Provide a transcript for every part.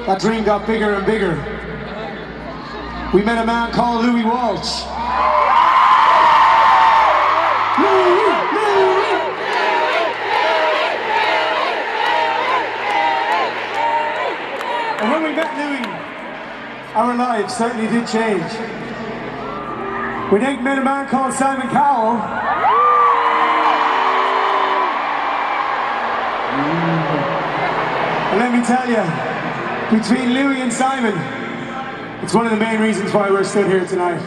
that dream got bigger and bigger. We met a man called Louis Walsh. And when we met Louis, our lives certainly did change. We then met a man called Simon Cowell. And let me tell you, between Louis and Simon, it's one of the main reasons why we're stood here tonight.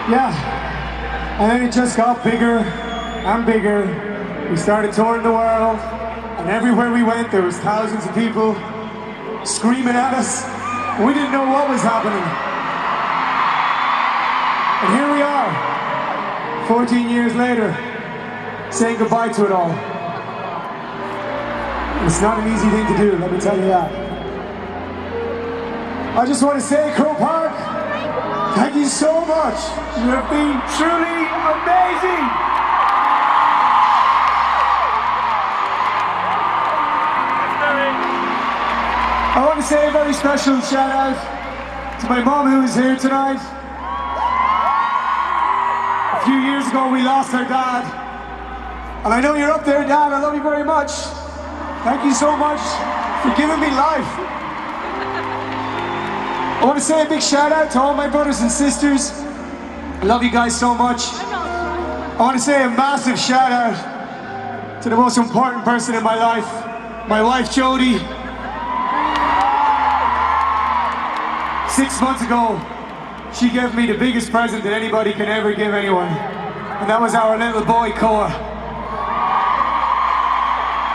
Yeah, and then it just got bigger and bigger. We started touring the world, and everywhere we went there was thousands of people screaming at us. We didn't know what was happening. And here we are, 14 years later, saying goodbye to it all. It's not an easy thing to do, let me tell you that. I just want to say, Croke Park, thank you so much. You have been truly amazing. I want to say a very special shout out to my mom who is here tonight. A few years ago we lost our dad. And I know you're up there, Dad, I love you very much. Thank you so much for giving me life. I want to say a big shout out to all my brothers and sisters. I love you guys so much. I want to say a massive shout out to the most important person in my life, my wife Jodie. 6 months ago, she gave me the biggest present that anybody can ever give anyone. And that was our little boy, Koa.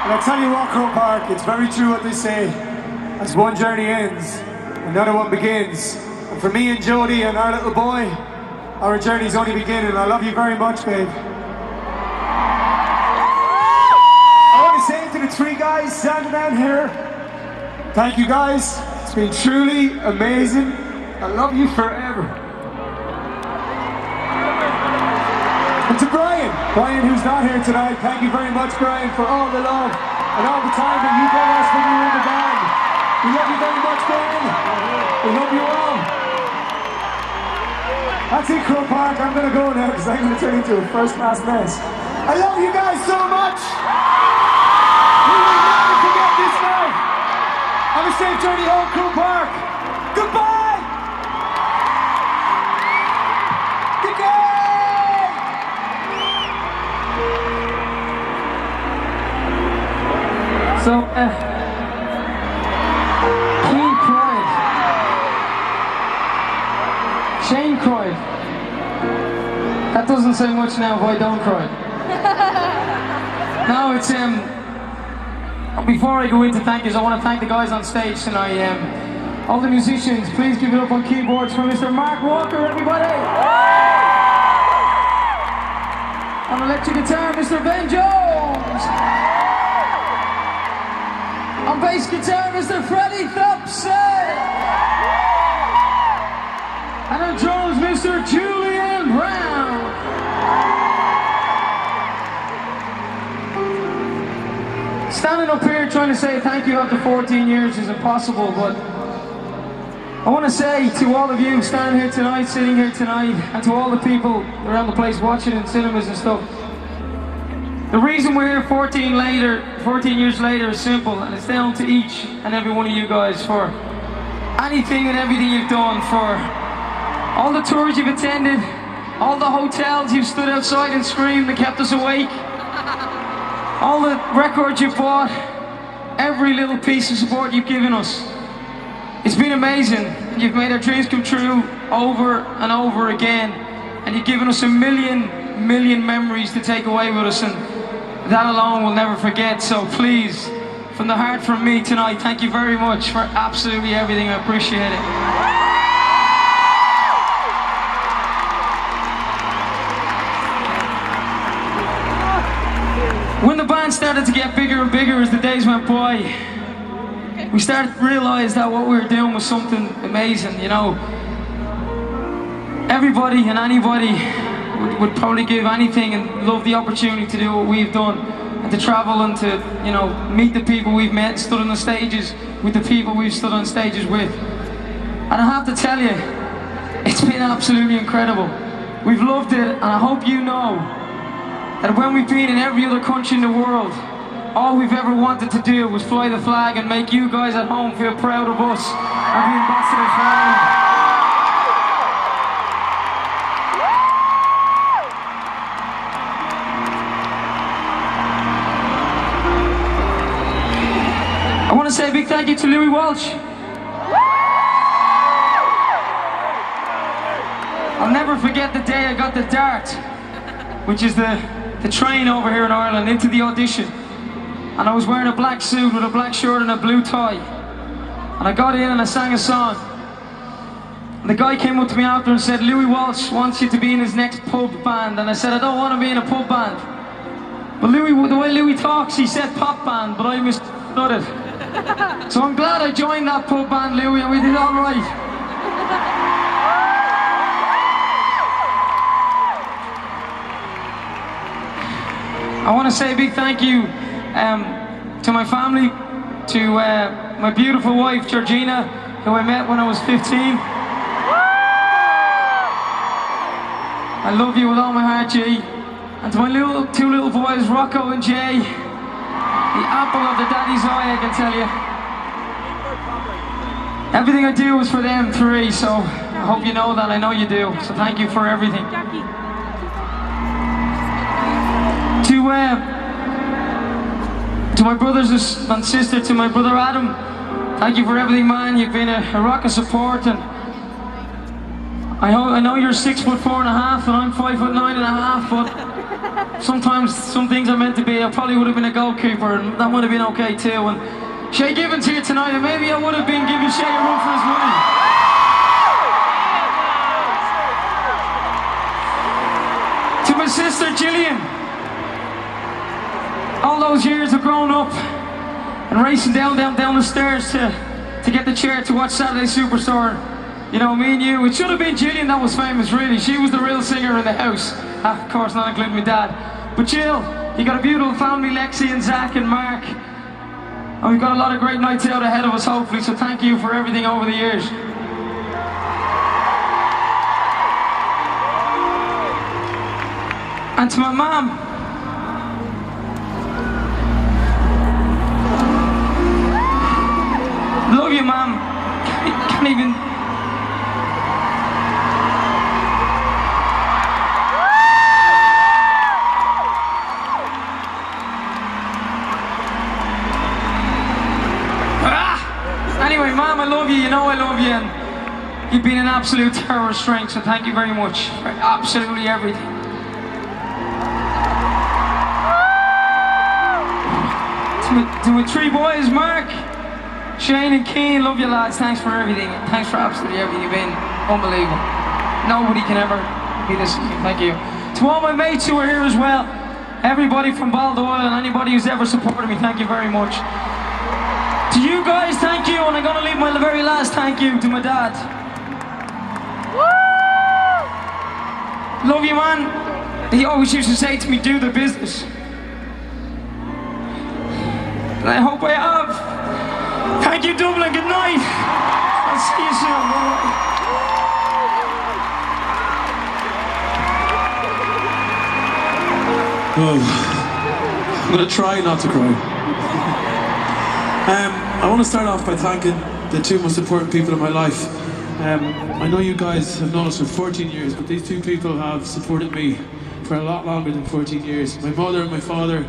And I tell you what, Croke Park, it's very true what they say. As one journey ends, another one begins. And for me and Jodie and our little boy, our journey's only beginning. I love you very much, babe. I want to say to the three guys standing down here, thank you guys. It's been truly amazing. I love you forever. And to Brian who's not here tonight, thank you very much, Brian, for all the love and all the time that you gave us when we were in the band. We love you very much, Brian. We love you all. That's it, Croke Park. I'm going to go now because I'm going to turn into a first-class mess. I love you guys so much. We will never forget this night. Have a safe journey home, Croke Park. Goodbye. Good day. So, Keane cried. Shane cried. That doesn't say much now if I don't cry. No, it's before I go into thank yous, I want to thank the guys on stage tonight. All the musicians, please give it up on keyboards for Mr. Mark Walker, everybody. On electric guitar, Mr. Ben Jones. On bass guitar, Mr. Freddie Thompson. And on drums, Mr. Julian Brown. Standing up here trying to say thank you after 14 years is impossible, but I want to say to all of you standing here tonight, sitting here tonight, and to all the people around the place watching in cinemas and stuff, the reason we're here 14 years later is simple, and it's down to each and every one of you guys for anything and everything you've done, for all the tours you've attended, all the hotels you've stood outside and screamed and kept us awake, all the records you bought, every little piece of support you've given us. It's been amazing. You've made our dreams come true over and over again, and you've given us a million memories to take away with us, and that alone we'll never forget. So please, from the heart from me tonight, thank you very much for absolutely everything. I appreciate it. When the band started to get bigger and bigger as the days went by, we started to realize that what we were doing was something amazing, you know. Everybody and anybody would probably give anything and love the opportunity to do what we've done and to travel and to, you know, meet the people we've met and stood on the stages with the people we've stood on stages with. And I have to tell you, it's been absolutely incredible. We've loved it, and I hope you know that when we've been in every other country in the world, all we've ever wanted to do was fly the flag and make you guys at home feel proud of us and be ambassadors for Ireland. I want to say a big thank you to Louis Walsh. I'll never forget the day I got the Dart, which is the train over here in Ireland, into the audition. And I was wearing a black suit with a black shirt and a blue tie. And I got in and I sang a song. And the guy came up to me after and said, Louis Walsh wants you to be in his next pub band. And I said, I don't want to be in a pub band. But Louis, the way Louis talks, he said pop band, but I misunderstood it. So I'm glad I joined that pub band, Louis, and we did all right. I want to say a big thank you to my family, to my beautiful wife, Georgina, who I met when I was 15. I love you with all my heart, G. And to my two little boys, Rocco and Jay, the apple of the daddy's eye, I can tell you. Everything I do is for them three, so I hope you know that. I know you do. So thank you for everything. To my brothers and sister, to my brother Adam, thank you for everything, man. You've been a rock of support, and I know you're 6'4.5" and I'm 5'9.5", but sometimes some things are meant to be. I probably would have been a goalkeeper, and that would have been okay too. And Shay Given's here tonight, and maybe I would have been giving Shay a run for his money. To my sister Gillian, all those years of growing up and racing down the stairs to get the chair to watch Saturday Superstar. You know, me and you, it should have been Gillian that was famous, really. She was the real singer in the house. Of course, not including my dad. But Jill, you got a beautiful family, Lexi and Zach and Mark. And we've got a lot of great nights out ahead of us, hopefully, so thank you for everything over the years. And to my mom, love you, Mom. Can't even. Anyway, Mom, I love you. You know I love you, and you've been an absolute terror strength. So thank you very much for absolutely everything. To my three boys, Mark, Shane and Keane, love you lads, thanks for everything. Thanks for absolutely everything, you've been unbelievable. Nobody can ever be this, thank you. To all my mates who are here as well, everybody from Baldoyle and anybody who's ever supported me, thank you very much. To you guys, thank you, and I'm gonna leave my very last thank you to my dad. Woo! Love you, man. He always used to say to me, do the business. And I hope I have. Thank you, Dublin. Good night. I'll see you soon. Oh, I'm going to try not to cry. I want to start off by thanking the two most important people in my life. I know you guys have known us for 14 years, but these two people have supported me for a lot longer than 14 years. My mother and my father,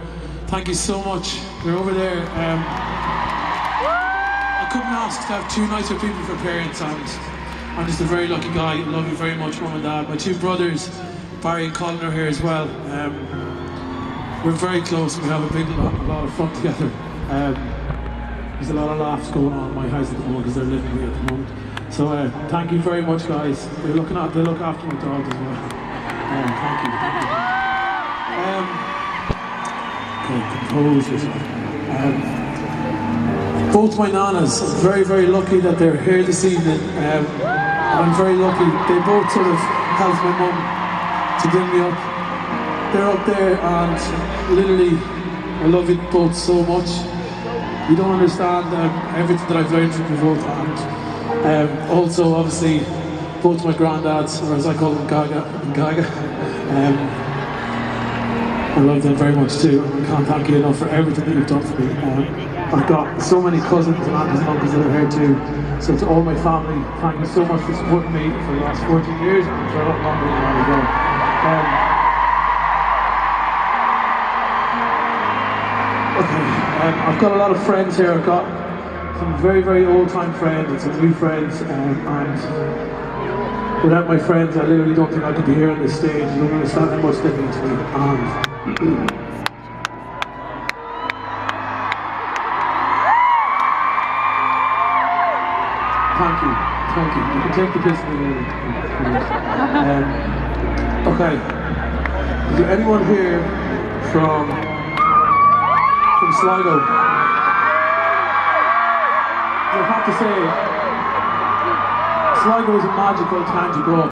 thank you so much. They're over there. I couldn't ask to have two nicer people for parents, and I'm just a very lucky guy. I love you very much, Mum and Dad. My two brothers, Barry and Colin, are here as well. We're very close, and we have a lot of fun together. There's a lot of laughs going on in my house at the moment because they're living here at the moment. So thank you very much, guys. They look after my dog as well. Thank you. Okay, compose yourself. Both my nanas, I'm very, very lucky that they're here this evening. I'm very lucky. They both sort of helped my mum to bring me up. They're up there, and literally I love you both so much. You don't understand everything that I've learned from you both, and also obviously both my granddads, or as I call them, Gaga and Gaga. I love them very much too, and I can't thank you enough for everything that you've done for me. I've got so many cousins and aunties and uncles that are here too, so to all my family, thank you so much for supporting me for the last 14 years and for a lot longer than that as well. I've got a lot of friends here. I've got some very, very old-time friends and some new friends, and without my friends, I literally don't think I could be here on this stage. You don't understand how much they mean to me. Thank you. You can take the piss from me. Okay. Is there anyone here from Sligo? I have to say, Sligo is a magical town to grow up.